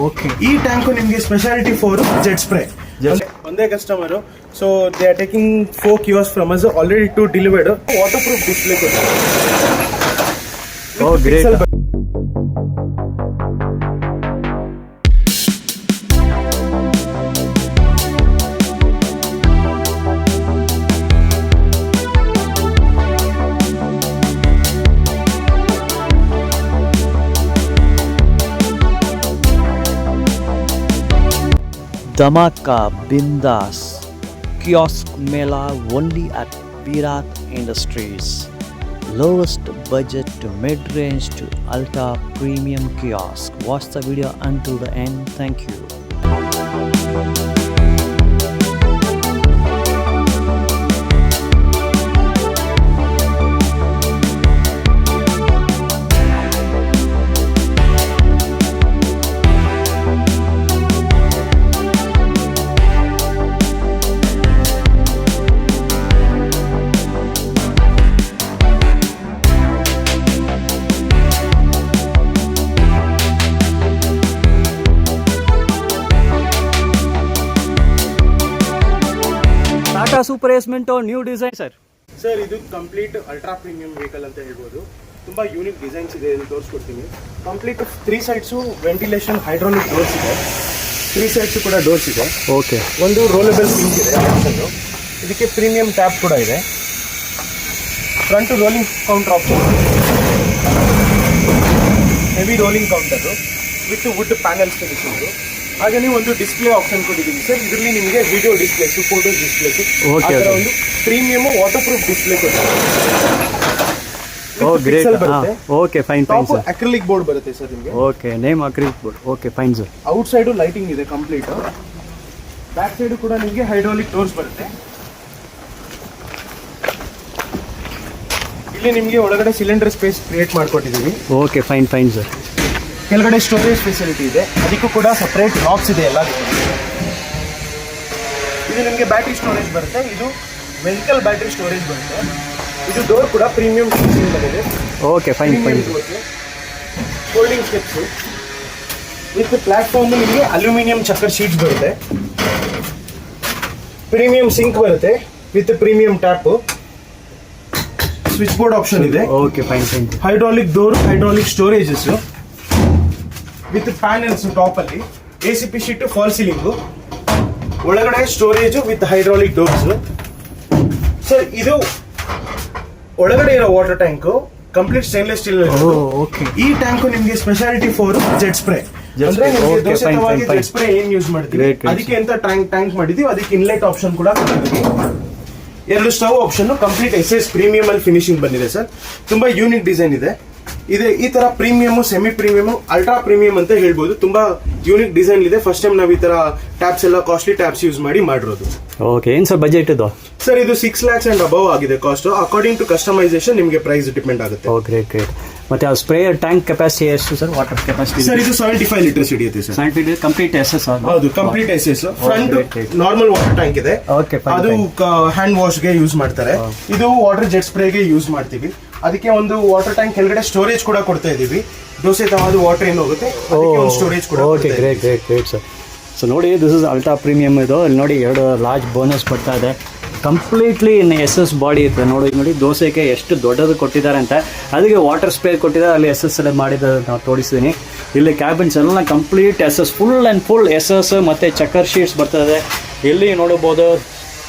Okay. ಈ tank ನಿಮಗೆ speciality for jet spray. ಒಂದೇ customer, so they are taking 4 kiosks from us, already 2 delivered. Water proof display ಕೊಡ್ತಾರೆ. ಓ great. Dhamaka Bindas Kiosk Mela only at Virat Industries. Lowest budget to mid-range to ultra premium kiosk. Watch the video until the end. Thank you. Tata super ace ಮಿಂಟೋ new design sir. Sir ಇದು complete ultra premium vehicle ಅಂತ ಹೇಳ್ಬೋದು. ತುಂಬಾ unique designs ಇದೆ, ಇದು ತೋರಿಸ್ಕೊಡ್ತೀನಿ. Complete 3 sides ventilation hydraulic doors ಇದೆ. 3 sides ಕೂಡ ಡೋರ್ಸ್ ಇದೆ. ಓಕೆ. ಒಂದು ರೋಲಬಲ್ ಸಿಂಕ್ ಇದೆ ಆಪ್ಷನ್. ಇದಕ್ಕೆ ಪ್ರೀಮಿಯಂ ಟ್ಯಾಪ್ ಕೂಡ ಇದೆ. Front rolling counter option, heavy rolling counter with wood panels finishing. ಹಾಗೆ ನೀವು ಒಂದು ಡಿಸ್ಪ್ಲೇ ಆಪ್ಷನ್ ಕೊಟ್ಟಿದ್ದೀವಿ ಸರ್. ಇದರಲ್ಲಿ ನಿಮಗೆ ವಿಡಿಯೋ ಡಿಸ್ಪ್ಲೇಸ್, ಫೋಟೋಸ್ ಡಿಸ್ಪ್ಲೇಸ್, ಒಂದು ಪ್ರೀಮಿಯಂ ವಾಟರ್ ಪ್ರೂಫ್ ಡಿಸ್ಪ್ಲೇ ಕೊಟ್ಟಿದ್ದೀವಿ. Okay fine fine sir. Acrylic board ಬರುತ್ತೆ ಸರ್ ನಿಮಗೆ. Okay, name acrylic board. Okay fine sir. Outside lighting ಇದೆ ಕಂಪ್ಲೀಟ್. ಬ್ಯಾಕ್ ಸೈಡ್ ಕೂಡ ನಿಮಗೆ ಹೈಡ್ರಾಲಿಕ್ ಡೋರ್ಸ್ ಬರುತ್ತೆ. ಇಲ್ಲಿ ನಿಮಗೆ ಒಳಗಡೆ ಸಿಲಿಂಡರ್ ಸ್ಪೇಸ್ ಕ್ರಿಯೇಟ್ ಮಾಡ್ಕೊಟ್ಟಿದ್ದೀವಿ. Okay fine fine sir. ಕೆಳಗಡೆ ಸ್ಟೋರೇಜ್ ಫೆಸಿಲಿಟಿ ಇದೆ, ಅದಕ್ಕೂ ಕೂಡ ಸಪರೇಟ್ ಲಾಕ್ಸ್ ಇದೆ ಎಲ್ಲ. ಇದು ನಿಮಗೆ ಬ್ಯಾಟ್ರಿ ಸ್ಟೋರೇಜ್ ಬರುತ್ತೆ. ಇದು ವೆಹಿಕಲ್ ಬ್ಯಾಟ್ರಿ ಸ್ಟೋರೇಜ್ ಬರುತ್ತೆ. ಇದು ಡೋರ್ ಕೂಡ ಪ್ರೀಮಿಯಂ ಬಂದಿದೆ. Okay fine fine. Folding steps with platform ನಿಮಗೆ ಅಲ್ಯೂಮಿನಿಯಂ ಚಕ್ಕರ್ ಶೀಟ್ಸ್ ಬರುತ್ತೆ. ಪ್ರೀಮಿಯಂ ಸಿಂಕ್ ಬರುತ್ತೆ with premium tap. Switch board option ಇದೆ. Okay fine fine. Hydraulic door, hydraulic storages with panels top ಅಲ್ಲಿ. ACP sheet, fall ceiling, ಒಳಗಡೆ storage with hydraulic doors. Sir ಇದು ಒಳಗಡೆ ಇರೋ water tank complete stainless steel. ಈ tank ನಿಮಗೆ speciality for jet spray. ಅಂದ್ರೆ jet spray ಏನ್ use ಮಾಡ್ತೀವಿ ಅದಕ್ಕೆ ಅಂತ ಟ್ಯಾಂಕ್ ಮಾಡಿದೀವಿ. ಅದಕ್ಕೆ ಇನ್ಲೆಟ್ ಆಪ್ಷನ್ ಕೂಡ ಕೊಟ್ಟಿದ್ದೀವಿ. 2 stove option. Complete SS premium ಅಲ್ಲಿ ಫಿನಿಶಿಂಗ್ ಬಂದಿದೆ ಸರ್. ತುಂಬಾ ಯೂನಿಕ್ ಡಿಸೈನ್ ಇದೆ. ಈ ತರ premium, semi premium, ultra premium ಅಂತ ಹೇಳ್ಬೋದು. ತುಂಬಾ ಯೂನಿಕ್ ಡಿಸೈನ್ ಇದೆ. ಫಸ್ಟ್ ಟೈಮ್ ನಾವು ಈ ತರ ಟ್ಯಾಪ್ಸ್ ಎಲ್ಲ ಕಾಸ್ಟ್ಲಿ ಟ್ಯಾಪ್ಸ್ ಯೂಸ್ ಮಾಡಿ ಮಾಡಿರೋದು. ಓಕೆ, ಏನ್ ಸರ್ ಬಜೆಟ್ ಇದು? ಸರ್ ಇದು 6 lakhs and above ಆಗಿದೆ ಕಾಸ್ಟ್. ಅಕಾರ್ಡಿಂಗ್ ಟು ಕಸ್ಟಮೈಸೇಷನ್ ನಿಮಗೆ ಪ್ರೈಸ್ ಡಿಪೆಂಡ್ ಆಗುತ್ತೆ. Okay great. ಮತ್ತೆ ಆ ಸ್ಪ್ರೇ ಟ್ಯಾಂಕ್ ಕೆಪಾಸಿಟಿ ಎಷ್ಟು ಸರ್? ವಾಟರ್ ಕೆಪಾಸಿಟಿ ಸರ್ ಇದು 75 ಲೀಟರ್ಸ್ ಹಿಡಿಯುತ್ತೆ ಸರ್. 75 complete SS. ಹೌದು, complete SS. Front normal water tank ಇದೆ, ಅದು ಹ್ಯಾಂಡ್ ವಾಶ್ ಗೆ ಯೂಸ್ ಮಾಡ್ತಾರೆ. ಇದು ವಾಟರ್ ಜೆಟ್ ಸ್ಪ್ರೇಗೆ ಯೂಸ್ ಮಾಡ್ತೀವಿ. ಅದಕ್ಕೆ ಒಂದು ವಾಟರ್ ಟ್ಯಾಂಕ್ ಕೆಳಗಡೆ ಸ್ಟೋರೇಜ್ ಕೂಡ ಕೊಡ್ತಾ ಇದೀವಿ. ದೋಸೆ ತವಾದ ವಾಟರ್ ಏನು ಹೋಗುತ್ತೆ ಸ್ಟೋರೇಜ್ ಕೂಡ. Okay great great great sir. So ನೋಡಿ, ದಿಸ್ ಇಸ್ ಅಲ್ಟ್ರಾ ಪ್ರೀಮಿಯಂ. ಇದು ಇಲ್ಲಿ ನೋಡಿ 2 ಲಾರ್ಜ್ ಬೋನಸ್ ಬರ್ತಾ ಇದೆ. ಕಂಪ್ಲೀಟ್ಲಿ ಇನ್ SS ಬಾಡಿ ಇರ್ತದೆ. ನೋಡಿ ದೋಸೆಗೆ ಎಷ್ಟು ದೊಡ್ಡದು ಕೊಟ್ಟಿದ್ದಾರೆ ಅಂತ. ಅದಕ್ಕೆ ವಾಟರ್ ಸ್ಪ್ರೇ ಕೊಟ್ಟಿದ್ದಾರೆ, ಅಲ್ಲಿ SS ಎಲ್ಲ ಮಾಡಿದ ನಾವು ತೋರಿಸಿದ್ದೀನಿ. ಇಲ್ಲಿ ಕ್ಯಾಬಿನ್ಸ್ ಎಲ್ಲ complete SS, full and full SS ಮತ್ತು ಚಕ್ಕರ್ ಶೀಟ್ಸ್ ಬರ್ತದೆ. ಇಲ್ಲಿ ನೋಡಬಹುದು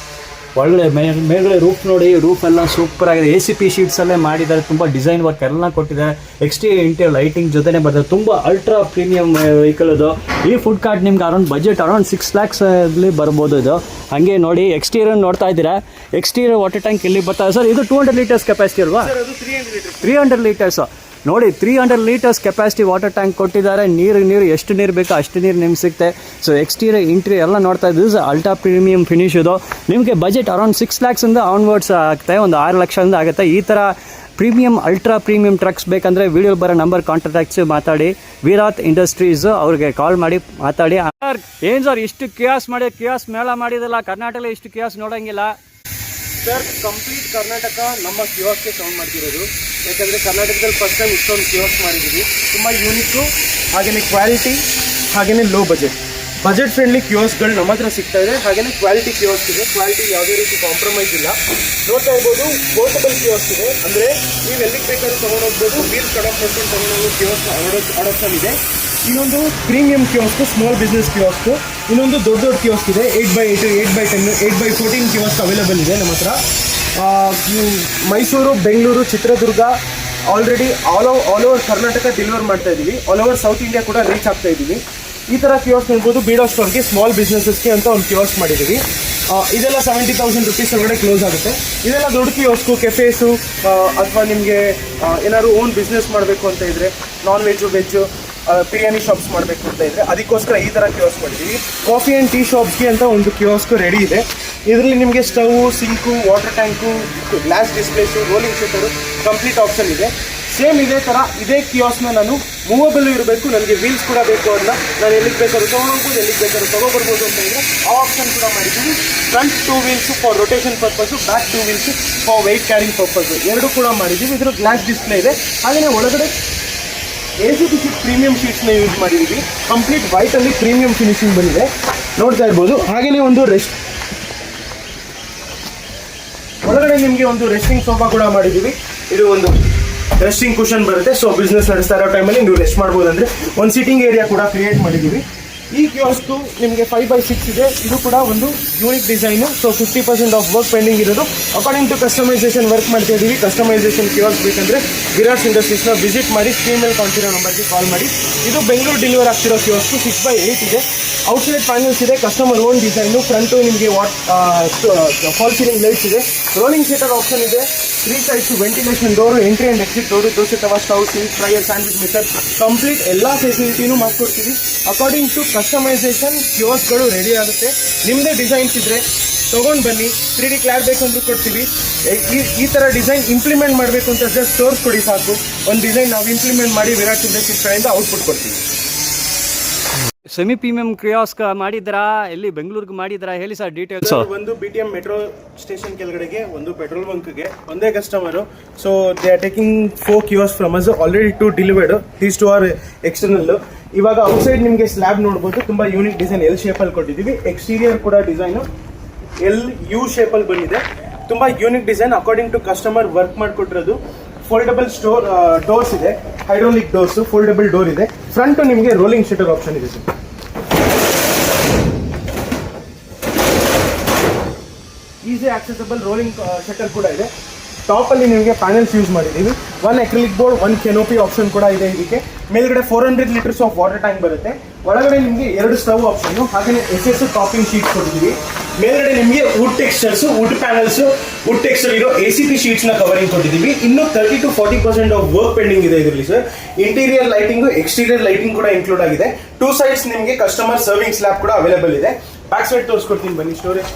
ಒಳ್ಳೆ ಮೇಲ್ಗಡೆ ರೂಫ್ ನೋಡಿ, ರೂಫ್ ಎಲ್ಲ ಸೂಪರ್ ಆಗಿದೆ. ACP ಶೀಟ್ಸ್ ಅಲ್ಲೇ ಮಾಡಿದ್ದಾರೆ. ತುಂಬ ಡಿಸೈನ್ ವರ್ಕ್ ಎಲ್ಲ ಕೊಟ್ಟಿದ್ದಾರೆ. ಇಂಟೀರಿಯರ್ ಲೈಟಿಂಗ್ ಜೊತೆನೇ ಬರ್ತದೆ. ತುಂಬ ಅಲ್ಟ್ರಾ ಪ್ರೀಮಿಯಂ ವೆಹಿಕಲ್ ಇದು. ಈ ಫುಡ್ ಕಾರ್ಟ್ ನಿಮ್ಗೆ ಅರೌಂಡ್ 6 lakhs ಅಲ್ಲಿ ಬರ್ಬೋದು ಇದು. ಹಾಗೆ ನೋಡಿ ಎಕ್ಸ್ಟೀರಿಯರ್ ನೋಡ್ತಾ ಇದ್ದೀರಾ. ಎಕ್ಸ್ಟೀರಿಯರ್ ವಾಟರ್ ಟ್ಯಾಂಕ್ ಇಲ್ಲಿ ಬರ್ತಾ ಸರ್. ಇದು 200 ಲೀಟರ್ಸ್ ಕೆಪಾಸಿಟಿ ಅಲ್ವಾ? 300 ಲೀಟರ್ಸ್ ನೋಡಿ. 300 ಲೀಟರ್ಸ್ ಕೆಪಾಸಿಟಿ ವಾಟರ್ ಟ್ಯಾಂಕ್ ಕೊಟ್ಟಿದ್ದಾರೆ. ನೀರು ಎಷ್ಟು ನೀರು ಬೇಕೋ ಅಷ್ಟು ನೀರು ನಿಮ್ಗೆ ಸಿಗುತ್ತೆ. ಸೊ ಎಕ್ಸ್ಟೀರಿಯರ್ ಇಂಟೀರಿಯರ್ ಎಲ್ಲ ನೋಡ್ತಾ ಇದ್ದೀವಿ. ಅಲ್ಟ್ರಾ ಪ್ರೀಮಿಯಂ ಫಿನಿಶ್ ಇದು. ನಿಮಗೆ ಬಜೆಟ್ ಅರೌಂಡ್ 6 lakhs ಆನ್ವರ್ಡ್ಸ್ ಆಗುತ್ತೆ. ಒಂದು 6 ಲಕ್ಷದಿಂದ ಆಗುತ್ತೆ. ಈ ಥರ ಪ್ರೀಮಿಯಂ, ಅಲ್ಟ್ರಾ ಪ್ರೀಮಿಯಂ ಟ್ರಕ್ಸ್ ಬೇಕಂದರೆ ವಿಡಿಯೋ ಬರೋ ನಂಬರ್ ಕಾಂಟ್ಯಾಕ್ಟ್ಸ್ ಮಾತಾಡಿ. ವಿರಾಟ್ ಇಂಡಸ್ಟ್ರೀಸ್ ಅವ್ರಿಗೆ ಕಾಲ್ ಮಾಡಿ ಮಾತಾಡಿ. ಸರ್ ಏನು ಸರ್ ಇಷ್ಟು ಕಿಯಾಸ್ ಮೇಳ ಮಾಡಿದಲ್ಲ, ಕರ್ನಾಟಕದಲ್ಲಿ ಇಷ್ಟು ಕಿಯಾಸ್ ನೋಡೋಂಗಿಲ್ಲ ಸರ್. ಕಂಪ್ಲೀಟ್ ಕರ್ನಾಟಕ ನಮ್ಮ ಕಿಯಾಸ್ಗೆ ಸೌಂಡ್ ಮಾಡ್ತಿರೋದು. ಯಾಕಂದರೆ ಕರ್ನಾಟಕದಲ್ಲಿ ಫಸ್ಟ್ ಟೈಮ್ ಇಷ್ಟೊಂದು ಕಿಯಾಸ್ ಮಾಡಿದ್ದೀವಿ. ತುಂಬ ಯೂನಿಕ್ಕು, ಹಾಗೆಯೇ ಕ್ವಾಲಿಟಿ ಹಾಗೆಯೇ ಲೋ ಬಜೆಟ್ ಫ್ರೆಂಡ್ಲಿ ಕಿಯೋಸ್ಗಳು ನಮ್ಮ ಹತ್ರ ಸಿಗ್ತಾ ಇದೆ. ಹಾಗೆಯೇ ಕ್ವಾಲಿಟಿ ಕಿಯೋಸ್ ಇದೆ, ಕ್ವಾಲಿಟಿ ಯಾವುದೇ ರೀತಿ ಕಾಂಪ್ರಮೈಸ್ ಇಲ್ಲ. ನೋಡ್ತಾ ಇರ್ಬೋದು ಪೋರ್ಟಬಲ್ ಕಿಯೋಸ್ ಇದೆ, ಅಂದರೆ ನೀವು ಎಲ್ಲಿಗೆ ಬೇಕಾದ್ರೂ ತೊಗೊಂಡೋಗ್ಬೋದು. ವೀಲ್ ಕಡಪ್ ಮಾಡ್ಕೊಂಡು ತೊಗೊಂಡೋಗೋ ಕಿಯೋಸ್ ಆಡೋಪ್ಷನ್ ಇದೆ. ಇನ್ನೊಂದು ಪ್ರೀಮಿಯಂ ಕಿಯೋಸ್ಕು, ಸ್ಮಾಲ್ ಬಿಸ್ನೆಸ್ ಕಿಯೋಸ್ಕು. ಇನ್ನೊಂದು ದೊಡ್ಡ ಕಿಯೋಸ್ಕ್ ಇದೆ, 8x8, 8x10, 8x14 kiosk available ಇದೆ ನಮ್ಮ ಹತ್ರ. Mysuru, Bengaluru, Chitradurga already all over Karnataka deliver ಮಾಡ್ತಾ ಇದ್ದೀವಿ. ಆಲ್ ಓವರ್ ಸೌತ್ ಇಂಡಿಯಾ ಕೂಡ ರೀಚ್ ಆಗ್ತಾ ಇದ್ದೀವಿ. ಈ ಥರ ಕಿಯೋಸ್ಕ್ ನೋಡ್ಬೋದು. ಬೀಡೋ ಸ್ಟೋರ್ಗೆ ಸ್ಮಾಲ್ ಬಿಸ್ನೆಸಸ್ಗೆ ಅಂತ ಒಂದು ಕಿಯೋಸ್ಕ್ ಮಾಡಿದ್ದೀವಿ. ಇದೆಲ್ಲ 70,000 ರುಪೀಸ್ ಒಳಗಡೆ ಕ್ಲೋಸ್ ಆಗುತ್ತೆ. ಇದೆಲ್ಲ ದೊಡ್ಡ ಕಿಯೋಸ್ಕು, ಕೆಫೇಸು, ಅಥವಾ ನಿಮಗೆ ಏನಾದ್ರು ಓನ್ ಬಿಸ್ನೆಸ್ ಮಾಡಬೇಕು ಅಂತ ಇದ್ದರೆ, non veg, veg, biryani shops ಮಾಡಬೇಕು ಅಂತ ಇದ್ದರೆ ಅದಕ್ಕೋಸ್ಕರ ಈ ಥರ ಕಿಯೋಸ್ಕ್ ಮಾಡಿದ್ದೀವಿ. ಕಾಫಿ ಆ್ಯಂಡ್ ಟೀ ಶಾಪ್ಸ್ಗೆ ಅಂತ ಒಂದು ಕಿಯೋಸ್ಕ್ ರೆಡಿ ಇದೆ. ಇದರಲ್ಲಿ ನಿಮಗೆ stove, sink, water tank, glass displays, rolling shutter complete option ಇದೆ. ಸೇಮ್ ಇದೇ ಥರ ಇದೇ ಕಿಯೋಸ್ಕ್ನ ನಾನು ಮೂವಬಲ್ ಇರಬೇಕು, ನನಗೆ ವೀಲ್ಸ್ ಕೂಡ ಬೇಕು ಅನ್ನೋ, ನಾನು ಎಲ್ಲಿಗೆ ಬೇಕಾದ್ರೂ ತೊಗೊಂಡೋಗ್ಬೋದು, ಎಲ್ಲಿಗೆ ಬೇಕಾದ್ರೂ ತೊಗೊಬರ್ಬೋದು ಅಂತ ಇದ್ದರೆ ಆ ಆಪ್ಷನ್ ಕೂಡ ಮಾಡಿದ್ದೀವಿ. Front 2 wheels for rotation purpose, back 2 wheels for weight carrying purpose, ಎರಡು ಕೂಡ ಮಾಡಿದ್ದೀವಿ. ಇದರ ಗ್ಲಾಸ್ ಡಿಸ್ಪ್ಲೇ ಇದೆ. ಹಾಗೆಯೇ ಒಳಗಡೆ ACP ಶೀಟ್ ಪ್ರೀಮಿಯಂ ಶೀಟ್ಸ್ನ ಯೂಸ್ ಮಾಡಿದ್ದೀವಿ. ಕಂಪ್ಲೀಟ್ ವೈಟಲ್ಲಿ ಪ್ರೀಮಿಯಂ ಫಿನಿಶಿಂಗ್ ಬಂದಿದೆ, ನೋಡ್ತಾ ಇರ್ಬೋದು. ಹಾಗೆಯೇ ಒಂದು ಒಳಗಡೆ ನಿಮಗೆ ಒಂದು ರೆಸ್ಟಿಂಗ್ ಸೋಫಾ ಕೂಡ ಮಾಡಿದ್ದೀವಿ. ಇದು ಒಂದು ರೆಸ್ಟಿಂಗ್ ಕುಷನ್ ಬರುತ್ತೆ. ಸೊ ಬಿಸ್ನೆಸ್ ನಡೆಸ್ತಾ ಇರೋ ಟೈಮಲ್ಲಿ ನೀವು ರೆಸ್ಟ್ ಮಾಡ್ಬೋದು ಅಂದರೆ ಒಂದು ಸಿಟ್ಟಿಂಗ್ ಏರಿಯಾ ಕೂಡ ಕ್ರಿಯೇಟ್ ಮಾಡಿದ್ದೀವಿ. ಈ ಕಿಯೋಸ್ಕು ನಿಮಗೆ 5x6 ಇದೆ. ಇದು ಕೂಡ ಒಂದು unique design. So 50% of work pending ಇರೋದು. ಅಕಾರ್ಡಿಂಗ್ ಟು ಕಸ್ಟಮೈಸೇಷನ್ ವರ್ಕ್ ಮಾಡ್ತಾ ಇದ್ದೀವಿ. ಕಸ್ಟಮೈಸೇಷನ್ ಕಿಯೋಸ್ಕ್ ಬೇಕಂದರೆ ವಿರಾಟ್ಸ್ ಇಂಡಸ್ಟ್ರೀಸ್ನ ವಿಸಿಟ್ ಮಾಡಿ, ಸ್ಕ್ರೀನ್ ಮೇಲೆ ಕಾಣ್ತಿರೋ ನಂಬರ್ಗೆ ಕಾಲ್ ಮಾಡಿ. ಇದು ಬೆಂಗಳೂರು ಡೆಲಿವರ್ ಆಗ್ತಿರೋ ಕಿಯೋಸ್ಕು 6x8 ಇದೆ. ಔಟ್ಸೈಡ್ ಪ್ಯಾನಲ್ಸ್ ಇದೆ, ಕಸ್ಟಮರ್ ಓನ್ ಡಿಸೈನು. ಫ್ರಂಟು ನಿಮಗೆ ಫಾಲ್ ಸೀಲಿಂಗ್ ಲೈಟ್ಸ್ ಇದೆ, ರೋಲಿಂಗ್ ಶೀಟರ್ ಆಪ್ಷನ್ ಇದೆ. 3 sides ventilation door, entry and exit door, dosa ತವಾ, stove, sink, fryer, sandwich mixer, complete ಎಲ್ಲ ಫೆಸಿಲಿಟಿನೂ ಮಾಡ್ಕೊಡ್ತೀವಿ. ಅಕಾರ್ಡಿಂಗ್ ಟು ಕಸ್ಟಮೈಸೇಷನ್ ಕಿಯೋಸ್ಕ್ಗಳು ರೆಡಿ ಆಗುತ್ತೆ. ನಿಮ್ಮದೇ ಡಿಸೈನ್ಸ್ ಇದ್ದರೆ ತೊಗೊಂಡು ಬನ್ನಿ. 3D ಕ್ಲಾರ್ ಬೇಕಂದ್ರೂ ಕೊಡ್ತೀವಿ. ಈ ಥರ ಡಿಸೈನ್ ಇಂಪ್ಲಿಮೆಂಟ್ ಮಾಡಬೇಕು ಅಂತ ಜಸ್ಟ್ ತೋರಿಸ್ಕೊಡಿ ಸಾಕು. ಒಂದು ಡಿಸೈನ್ ನಾವು ಇಂಪ್ಲಿಮೆಂಟ್ ಮಾಡಿ ವಿರಾಟ್ ಇಂಡಸ್ಟ್ರೀಸ್ ಕಡೆಯಿಂದ ಔಟ್ಪುಟ್ ಕೊಡ್ತೀವಿ. ಸೆಮಿ ಪ್ರೀಮಿಯಂ ಕಿಯೋಸ್ಕ್ ಮಾಡಿದ್ರಾ, ಎಲ್ಲಿ ಬೆಂಗಳೂರಿಗೆ ಮಾಡಿದ್ರಾ, ಹೇಳಿ ಸರ್ ಡೀಟೇಲ್ಸ್. ಒಂದು BTM ಮೆಟ್ರೋ ಸ್ಟೇಷನ್ ಕೆಳಗಡೆಗೆ, ಒಂದು ಪೆಟ್ರೋಲ್ ಬಂಕ್ಗೆ, ಒಂದೇ customer. So they are taking 4 kiosk from us. Already 2 delivered, these 2 are external. ಇವಾಗ ಔಟ್ಸೈಡ್ ನಿಮಗೆ ಸ್ಲ್ಯಾಬ್ ನೋಡ್ಬೋದು, ತುಂಬ ಯೂನಿಕ್ ಡಿಸೈನ್ L ಶೇಪಲ್ಲಿ ಕೊಟ್ಟಿದ್ದೀವಿ. ಎಕ್ಸ್ಟೀರಿಯರ್ ಕೂಡ ಡಿಸೈನು LU ಶೇಪಲ್ಲಿ ಬಂದಿದೆ. ತುಂಬ unique design, according to customer work ಮಾಡಿಕೊಟ್ಟಿರೋದು. ಫೋಲ್ಡಬಲ್ ಡೋರ್ಸ್ ಇದೆ, ಹೈಡ್ರೋಲಿಕ್ ಡೋರ್ಸು, ಫೋಲ್ಡಬಲ್ ಡೋರ್ ಇದೆ. ಫ್ರಂಟು ನಿಮಗೆ ರೋಲಿಂಗ್ ಶಟರ್ ಆಪ್ಷನ್ ಇದೆ sir. Easy accessible rolling shutter ಕೂಡ ಇದೆ. ಟಾಪಲ್ಲಿ ನಿಮಗೆ ಪ್ಯಾನಲ್ಸ್ ಯೂಸ್ ಮಾಡಿದ್ದೀವಿ. 1 ಅಕ್ರಿಲಿಕ್ ಬೋರ್ಡ್, 1 ಕೆನೋಪಿ ಆಪ್ಷನ್ ಕೂಡ ಇದೆ. ಇದಕ್ಕೆ ಮೇಲ್ಗಡೆ 400 ಲೀಟರ್ಸ್ ಆಫ್ ವಾಟರ್ ಟ್ಯಾಂಕ್ ಬರುತ್ತೆ. ಒಳಗಡೆ ನಿಮಗೆ 2 ಸ್ಟವ್ ಆಪ್ಷನ್ನು, ಹಾಗೆಯೇ SS ಟಾಪಿಂಗ್ ಶೀಟ್ ಕೊಟ್ಟಿದ್ದೀವಿ. ಮೇಲ್ಗಡೆ ನಿಮಗೆ wood textures, wood panels, wood texture ಇರೋ ACP ಶೀಟ್ಸ್ನ ಕವರಿಂಗ್ ಕೊಟ್ಟಿದ್ದೀವಿ. ಇನ್ನೂ 30 to 40% ಆಫ್ ವರ್ಕ್ ಪೆಂಡಿಂಗ್ ಇದೆ ಇದರಲ್ಲಿ sir. Interior lighting, exterior lighting ಕೂಡ ಇನ್ಕ್ಲೂಡ್ ಆಗಿದೆ. 2 ಸೈಡ್ಸ್ ನಿಮಗೆ ಕಸ್ಟಮರ್ ಸರ್ವಿಂಗ್ ಸ್ಲ್ಯಾಬ್ ಕೂಡ ಅವೈಲೇಬಲ್ ಇದೆ. ಬ್ಯಾಕ್ ಸೈಡ್ ತೋರಿಸ್ಕೊಡ್ತೀನಿ ಬನ್ನಿ. ಸ್ಟೋರೇಜ್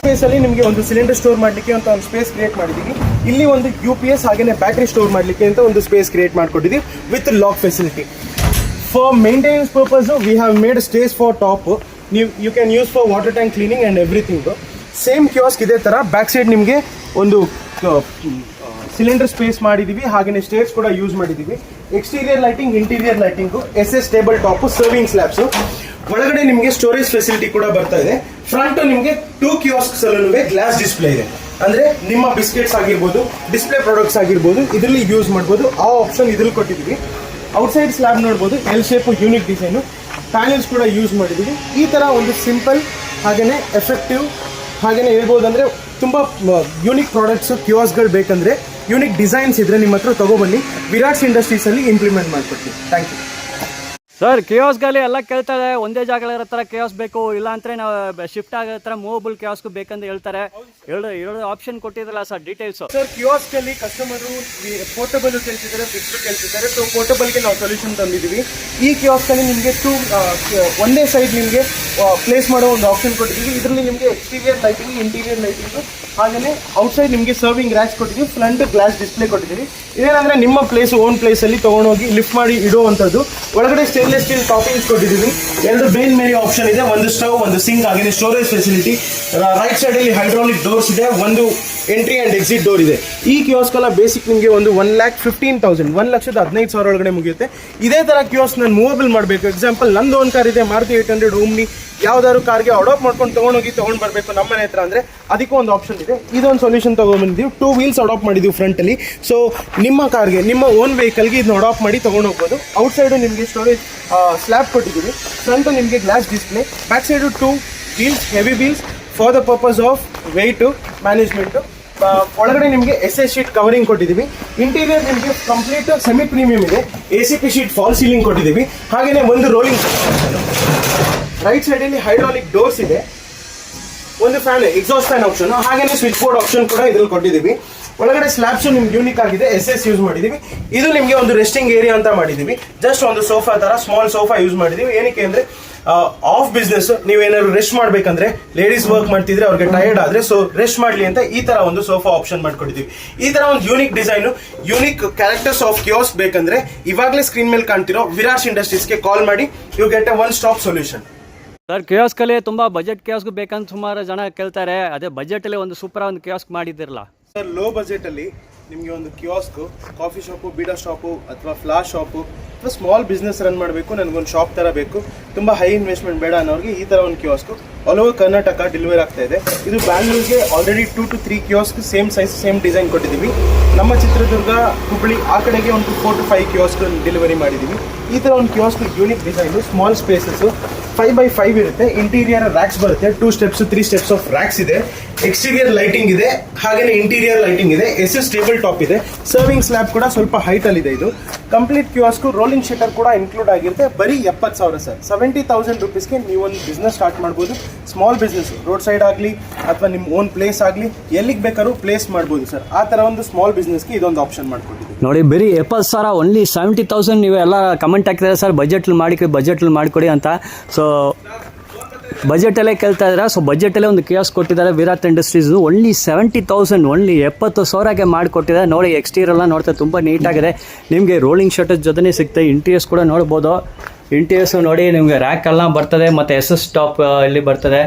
ಸ್ಪೇಸಲ್ಲಿ ನಿಮಗೆ ಒಂದು ಸಿಲಿಂಡರ್ ಸ್ಟೋರ್ ಮಾಡಲಿಕ್ಕೆ ಅಂತ ಒಂದು ಸ್ಪೇಸ್ ಕ್ರಿಯೇಟ್ ಮಾಡಿದ್ದೀವಿ. ಇಲ್ಲಿ ಒಂದು UPS ಹಾಗೆಯೇ ಬ್ಯಾಟ್ರಿ ಸ್ಟೋರ್ ಮಾಡಲಿಕ್ಕೆ ಅಂತ ಒಂದು ಸ್ಪೇಸ್ ಕ್ರಿಯೇಟ್ ಮಾಡ್ಕೊಟ್ಟಿದ್ದೀವಿ with lock facility. For maintenance purpose we have made stairs for top. You can use for water tank cleaning and everything. Same kiosk ಇದೇ ಥರ ಬ್ಯಾಕ್ ಸೈಡ್ ನಿಮಗೆ ಒಂದು ಸಿಲಿಂಡರ್ ಸ್ಪೇಸ್ ಮಾಡಿದ್ದೀವಿ. ಹಾಗೆಯೇ ಸ್ಟೇರ್ಸ್ ಕೂಡ ಯೂಸ್ ಮಾಡಿದ್ದೀವಿ. Exterior lighting, interior lighting, SS table top, serving slabs. ಒಳಗಡೆ ನಿಮಗೆ ಸ್ಟೋರೇಜ್ ಫೆಸಿಲಿಟಿ ಕೂಡ ಬರ್ತಾ ಇದೆ. ಫ್ರಂಟ್ ನಿಮಗೆ 2 ಕಿಯೋಸ್ಕ್ಸ್ ಅಲ್ಲೂ ಗ್ಲಾಸ್ ಡಿಸ್ಪ್ಲೇ ಇದೆ. ಅಂದರೆ ನಿಮ್ಮ ಬಿಸ್ಕೆಟ್ಸ್ ಆಗಿರ್ಬೋದು, ಡಿಸ್ಪ್ಲೇ ಪ್ರಾಡಕ್ಟ್ಸ್ ಆಗಿರ್ಬೋದು, ಇದರಲ್ಲಿ ಯೂಸ್ ಮಾಡ್ಬೋದು. ಆ ಆಪ್ಷನ್ ಇದ್ರಲ್ಲಿ ಕೊಟ್ಟಿದ್ದೀವಿ. ಔಟ್ಸೈಡ್ ಸ್ಲ್ಯಾಬ್ ನೋಡ್ಬೋದು, L shape unique design. Panels ಕೂಡ ಯೂಸ್ ಮಾಡಿದ್ದೀವಿ. ಈ ಥರ ಒಂದು ಸಿಂಪಲ್ ಹಾಗೆಯೇ ಎಫೆಕ್ಟಿವ್ ಹಾಗೆಯೇ ಹೇಳ್ಬೋದು ಅಂದರೆ ತುಂಬ ಯೂನಿಕ್ ಪ್ರಾಡಕ್ಟ್ಸು ಕಿಯೋಸ್ಕ್ಗಳು ಬೇಕಂದರೆ, ಯೂನಿಕ್ ಡಿಸೈನ್ಸ್ ಇದ್ದರೆ ನಿಮ್ಮ ಹತ್ರ ತೊಗೊಬನ್ನಿ. ವಿರಾಟ್ಸ್ ಇಂಡಸ್ಟ್ರೀಸಲ್ಲಿ ಇಂಪ್ಲಿಮೆಂಟ್ ಮಾಡಿಕೊಡ್ತೀವಿ. Thank you sir. ಕಿಯೋಸ್ಕಲ್ಲಿ ಎಲ್ಲ ಕೇಳ್ತಾರೆ, ಒಂದೇ ಜಾಗ ಇರೋ ಥರ ಕಿಯೋಸ್ಕ್ ಬೇಕು, ಇಲ್ಲ ಅಂದರೆ ನಾವು ಶಿಫ್ಟ್ ಆಗೋ ಥರ ಮೂವಬಲ್ ಕಿಯೋಸ್ಕ್ ಬೇಕಂತ ಹೇಳ್ತಾರೆ. ಎರಡು ಆಪ್ಷನ್ ಕೊಟ್ಟಿದ್ರಲ್ಲ ಸರ್, ಡೀಟೇಲ್ಸು. ಸರ್ ಕಿಯೋಸ್ಕಲ್ಲಿ ಕಸ್ಟಮರು ಪೋರ್ಟಬಲ್ ಕೇಳ್ತಿದ್ದಾರೆ, ಫಿಕ್ಸ್ಡ್ ಕೇಳ್ತಿದ್ದಾರೆ. ಸೊ ಪೋರ್ಟಬಲ್ಗೆ ನಾವು ಸೊಲ್ಯೂಷನ್ ತಂದಿದ್ದೀವಿ. ಈ ಕಿಯೋಸ್ಕಲ್ಲಿ ನಿಮಗೆ ಒಂದೇ ಸೈಡ್ ನಿಮಗೆ ಪ್ಲೇಸ್ ಮಾಡೋ ಒಂದು ಆಪ್ಷನ್ ಕೊಟ್ಟಿದ್ದೀವಿ. ಇದರಲ್ಲಿ ನಿಮಗೆ ಎಕ್ಸ್ಟೀರಿಯರ್ ಲೈಟಿಂಗ್, ಇಂಟೀರಿಯರ್ ಲೈಟಿಂಗು ಹಾಗೆಯೇ ಔಟ್ಸೈಡ್ ನಿಮಗೆ ಸರ್ವಿಂಗ್ ರ್ಯಾಕ್ಸ್ ಕೊಟ್ಟಿದ್ದೀವಿ, ಫ್ರಂಟ್ ಗ್ಲಾಸ್ ಡಿಸ್ಪ್ಲೇ ಕೊಟ್ಟಿದ್ದೀವಿ. ಇದೇನಂದರೆ ನಿಮ್ಮ ಪ್ಲೇಸ್ ಓನ್ ಪ್ಲೇಸಲ್ಲಿ ತೊಗೊಂಡೋಗಿ ಲಿಫ್ಟ್ ಮಾಡಿ ಇಡುವಂಥದ್ದು. ಒಳಗಡೆ ಸ್ಟೇನ್ಲೆಸ್ ಸ್ಟೀಲ್ ಟಾಪಿಂಗ್ಸ್ ಕೊಟ್ಟಿದ್ದೀವಿ. 2 ಬೇನ್ ಮೇರಿ ಆಪ್ಷನ್ ಇದೆ, ಒಂದು ಸ್ಟವ್, ಒಂದು ಸಿಂಕ್, ಹಾಗೆಯೇ ಸ್ಟೋರೇಜ್ ಫೆಸಿಲಿಟಿ. ರೈಟ್ ಸೈಡಲ್ಲಿ ಹೈಡ್ರಾಲಿಕ್ ಡೋರ್ಸ್ ಇದೆ, ಒಂದು ಎಂಟ್ರಿ ಆ್ಯಂಡ್ ಎಕ್ಸಿಟ್ ಡೋರ್ ಇದೆ. ಈ ಕಿಯೋಸ್ಕ್ ಎಲ್ಲ ಬೇಸಿಕ್ ನಿಮಗೆ ಒಂದು 1,15,000 1,15,000 ಒಳಗಡೆ ಮುಗಿಯುತ್ತೆ. ಇದೇ ಥರ ಕಿಯೋಸ್ಕ್ ನಾನು ಮೂವಬಲ್ ಮಾಡಬೇಕು. ಎಕ್ಸಾಂಪಲ್ ನಂದು ಒಂದು ಕಾರ್ ಇದೆ, ಮಾರುತಿ 800 ಓಮ್ನಿ, ಯಾವ್ದಾದ್ರು ಕಾರ್ಗೆ ಅಡಾಪ್ಟ್ ಮಾಡ್ಕೊಂಡು ತೊಗೊಂಡು ಬರಬೇಕು ನಮ್ಮ ಮನೆ ಹತ್ರ ಅಂದರೆ ಅದಕ್ಕೂ ಒಂದು ಆಪ್ಷನ್ ಇದೆ. ಇದೊಂದು ಸೊಲ್ಯೂಷನ್ ತೊಗೊಂಡ್ಬಂದಿದ್ದೀವಿ. 2 ವೀಲ್ಸ್ ಅಡಾಪ್ಟ್ ಮಾಡಿದ್ದೀವಿ ಫ್ರಂಟಲ್ಲಿ. ಸೊ ನಿಮ್ಮ ಕಾರ್ಗೆ, ನಿಮ್ಮ ಓನ್ ವೆಹಿಕಲ್ಗೆ ಇದನ್ನ ಅಡಾಪ್ಟ್ ಮಾಡಿ ತೊಗೊಂಡು ಹೋಗ್ಬೋದು. ಔಟ್ಸೈಡು ನಿಮಗೆ ಸ್ಟೋರೇಜ್ ಸ್ಲ್ಯಾಬ್ ಕೊಟ್ಟಿದ್ದೀವಿ. ಫ್ರಂಟು ನಿಮಗೆ glass display, back side 2 wheels, heavy wheels for the purpose of weight management. ಒಳಗಡೆ ನಿಮಗೆ SS ಶೀಟ್ ಕವರಿಂಗ್ ಕೊಟ್ಟಿದ್ದೀವಿ. ಇಂಟೀರಿಯರ್ ನಿಮಗೆ ಕಂಪ್ಲೀಟ್ ಸೆಮಿ ಪ್ರೀಮಿಯಂ ಇದೆ. ACP ಶೀಟ್ ಫಾಲ್ ಸೀಲಿಂಗ್ ಕೊಟ್ಟಿದ್ದೀವಿ. ಹಾಗೆಯೇ ಒಂದು ರೋಲಿಂಗ್. ರೈಟ್ ಸೈಡಲ್ಲಿ ಹೈಡ್ರಾಲಿಕ್ ಡೋರ್ಸ್ ಇದೆ, ಒಂದು ಫ್ಯಾನ್, ಎಕ್ಸಾಸ್ಟ್ ಫ್ಯಾನ್ ಆಪ್ಷನ್, ಹಾಗೆಯೇ ಸ್ವಿಚ್ ಬೋರ್ಡ್ ಆಪ್ಷನ್ ಕೂಡ ಇದ್ರಲ್ಲಿ ಕೊಟ್ಟಿದ್ದೀವಿ. ಒಳಗಡೆ ಸ್ಲ್ಯಾಬ್ಸ್ ನಿಮ್ಗೆ ಯೂನಿಕ್ ಆಗಿದೆ, SS ಯೂಸ್ ಮಾಡಿದ್ದೀವಿ. ಇದು ನಿಮಗೆ ಒಂದು ರೆಸ್ಟಿಂಗ್ ಏರಿಯಾ ಅಂತ ಮಾಡಿದ್ದೀವಿ. ಜಸ್ಟ್ ಒಂದು ಸೋಫಾ ಥರ ಸ್ಮಾಲ್ ಸೋಫಾ ಯೂಸ್ ಮಾಡಿದ್ದೀವಿ. ಏನಕ್ಕೆ ಅಂದರೆ ಆಫ್ ಬಿಸ್ನೆಸ್ ನೀವೇನಾದ್ರು ರೆಸ್ಟ್ ಮಾಡ್ಬೇಕಂದ್ರೆ, ಲೇಡೀಸ್ ವರ್ಕ್ ಮಾಡ್ತಿದ್ರೆ ಅವ್ರಿಗೆ ಟಯರ್ಡ್ ಆದ್ರೆ ಸೊ ರೆಸ್ಟ್ ಮಾಡ್ಲಿ ಅಂತ ಈ ತರ ಒಂದು ಸೋಫಾ ಆಪ್ಷನ್ ಮಾಡ್ಕೊಟ್ಟಿದ್ದೀವಿ. ಈ ತರ ಒಂದು unique design, unique characters of kiosk ಬೇಕಂದ್ರೆ ಇವಾಗಲೇ ಸ್ಕ್ರೀನ್ ಮೇಲೆ ಕಾಣ್ತಿರೋ ವಿರಾಶ್ ಇಂಡಸ್ಟ್ರೀಸ್ಗೆ ಕಾಲ್ ಮಾಡಿ, you get a one stop solution. Sir, ಕಿಯೋಸ್ಕಲ್ಲಿ ತುಂಬ ಬಜೆಟ್ ಕಿಯೋಸ್ಕ್ ಬೇಕಂತ ಸುಮಾರು ಜನ ಕೇಳ್ತಾರೆ. ಅದೇ ಬಜೆಟಲ್ಲಿ ಒಂದು ಸೂಪರ್ ಒಂದು ಕಿಯೋಸ್ಕ್ ಮಾಡಿದ್ದಿರಲ್ಲ ಸರ್. ಲೋ ಬಜೆಟಲ್ಲಿ ನಿಮಗೆ ಒಂದು ಕಿಯೋಸ್ಕ್, ಕಾಫಿ ಶಾಪು, ಬೀಡಾ ಶಾಪು ಅಥವಾ ಫ್ಲಾಶ್ ಶಾಪು ಅಥವಾ ಸ್ಮಾಲ್ ಬಿಸ್ನೆಸ್ ರನ್ ಮಾಡಬೇಕು, ನನಗೊಂದು ಶಾಪ್ ಥರ ಬೇಕು, ತುಂಬ ಹೈ ಇನ್ವೆಸ್ಟ್ಮೆಂಟ್ ಬೇಡ ಅನ್ನೋರಿಗೆ ಈ ಥರ ಒಂದು kiosk all over Karnataka delivery ಆಗ್ತಾ ಇದೆ. ಇದು ಬ್ಯಾಂಗ್ಳೂರ್ಗೆ already 2 to 3 kiosk same size same design ಕೊಟ್ಟಿದ್ದೀವಿ. ನಮ್ಮ ಚಿತ್ರದುರ್ಗ, ಹುಬ್ಬಳ್ಳಿ ಆ ಕಡೆಗೆ ಒಂದು 4 to 5 ಕಿಯೋಸ್ಕ್ ಡೆಲಿವರಿ ಮಾಡಿದ್ದೀವಿ. ಈ ಥರ ಒಂದು kiosk unique design, small spaces, 5x5 ಇರುತ್ತೆ. ಇಂಟೀರಿಯರ್ ರ್ಯಾಕ್ಸ್ ಬರುತ್ತೆ, 2 steps 3 steps ಆಫ್ ರ್ಯಾಕ್ಸ್ ಇದೆ. ಎಕ್ಸ್ಟೀರಿಯರ್ ಲೈಟಿಂಗ್ ಇದೆ, ಹಾಗೆಯೇ ಇಂಟೀರಿಯರ್ ಲೈಟಿಂಗ್ ಇದೆ. SS ಟೇಬಲ್ ಟಾಪ್ ಇದೆ. ಸರ್ವಿಂಗ್ ಸ್ಲ್ಯಾಬ್ ಕೂಡ ಸ್ವಲ್ಪ ಹೈಟಲ್ಲಿ ಇದೆ. ಇದು ಕಂಪ್ಲೀಟ್ ಕಿಯೋಸ್ಕ್, ರೋಲಿಂಗ್ ಶಟರ್ ಕೂಡ ಇನ್ಕ್ಲೂಡ್ ಆಗಿರುತ್ತೆ. ಬರೀ 70,000 ಸರ್. 70,000 ರುಪೀಸ್ಗೆ ನೀವು ಒಂದು ಬಿಸ್ನೆಸ್ ಸ್ಟಾರ್ಟ್ ಮಾಡ್ಬೋದು. ಸ್ಮಾಲ್ ಬಿಸ್ನೆಸ್, ರೋಡ್ ಸೈಡ್ ಆಗಲಿ ಅಥವಾ ನಿಮ್ಮ ಓನ್ ಪ್ಲೇಸ್ ಆಗಲಿ, ಎಲ್ಲಿಗೆ ಬೇಕಾದ್ರೂ ಪ್ಲೇಸ್ ಮಾಡ್ಬೋದು ಸರ್. ಆ ಥರ ಒಂದು ಸ್ಮಾಲ್ ಬಿಸ್ನೆಸ್ಗೆ ಇದೊಂದು ಆಪ್ಷನ್ ಮಾಡ್ಕೊಟ್ಟಿದ್ದೀವಿ. ನೋಡಿ, ಬರೀ 70,000, ಓನ್ಲಿ 70,000. ನೀವು ಎಲ್ಲ ಕಮೆಂಟ್ ಹಾಕಿದ್ದಾರೆ ಸರ್, ಬಜೆಟ್ಲಿ ಮಾಡಿಕೊಡಿ ಅಂತ. ಸೊ ಬಜೆಟಲ್ಲೇ ಕೇಳ್ತಾ ಇದ್ದಾರೆ. ಸೊ ಬಜೆಟಲ್ಲೇ ಒಂದು ಕಿಯೋಸ್ಕ್ ಕೊಟ್ಟಿದ್ದಾರೆ ವಿರಾಟ್ ಇಂಡಸ್ಟ್ರೀಸ್. ಓನ್ಲಿ 70,000, ಓನ್ಲಿ 70,000ಗೆ ಮಾಡಿಕೊಟ್ಟಿದ್ದಾರೆ. ನೋಡಿ, ಎಕ್ಸ್ಟೀರಿಯರ್ ಎಲ್ಲ ನೋಡ್ತಾ ತುಂಬ ನೀಟಾಗಿದೆ. ನಿಮಗೆ ರೋಲಿಂಗ್ ಶಟರ್ ಜೊತೆನೇ ಸಿಗ್ತದೆ. ಇಂಟೀರಿಯರ್ಸ್ ಕೂಡ ನೋಡ್ಬೋದು. ಇಂಟೀರಿಯರ್ಸ್ ನೋಡಿ, ನಿಮಗೆ ರ್ಯಾಕ್ ಎಲ್ಲ ಬರ್ತದೆ ಮತ್ತು SS ಟಾಪ್ ಇಲ್ಲಿ ಬರ್ತದೆ.